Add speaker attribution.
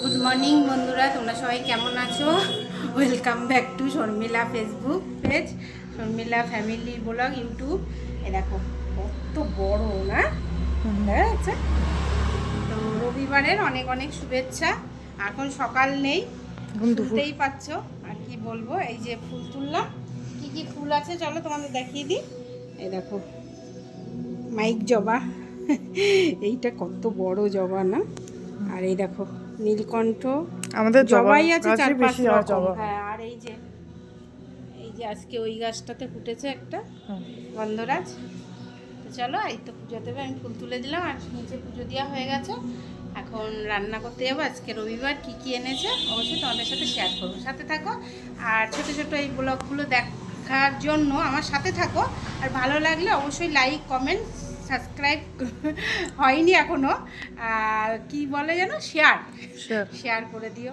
Speaker 1: Good morning বন্ধুরা, তোমরা সবাই কেমন আছো? Welcome back to Sharmila Facebook page, Sharmila family blog YouTube. এ দেখো কত বড় না, দেখা যাচ্ছে? তো রবিবারের অনেক অনেক শুভেচ্ছা। এখন সকাল নেই, শুনতেই পাচ্ছ। আর কি বলবো, এই যে ফুল তুললাম। কি কি ফুল আছে চলো তোমাদের দেখিয়ে দিই। এই দেখো মাইক জবা, এইটা কত বড় জবা না। আর এই দেখো নীলকণ্ঠ,
Speaker 2: আমাদের
Speaker 1: জবাই আছে চার পাঁচ রকম।
Speaker 2: জবা।
Speaker 1: হ্যাঁ, আর এই যে আজকে ওই গাছটাতে ফুটেছে একটা গন্ধরাজ। তো চলো, এই তো পুজো দেবে, আমি ফুল তুলে দিলাম আর নিচে পুজো দেওয়া হয়ে গেছে। এখন রান্না করতে যাবো। আজকে রবিবার কি কি এনেছে অবশ্যই তোমাদের সাথে শেয়ার করবো, সাথে থাকো। আর ছোট ছোট এই ব্লগগুলো দেখার জন্য আমার সাথে থাকো। আর ভালো লাগলে অবশ্যই লাইক কমেন্ট সাবস্ক্রাইব হয়নি এখনো, কি বলে যেন, শেয়ার করে দিও।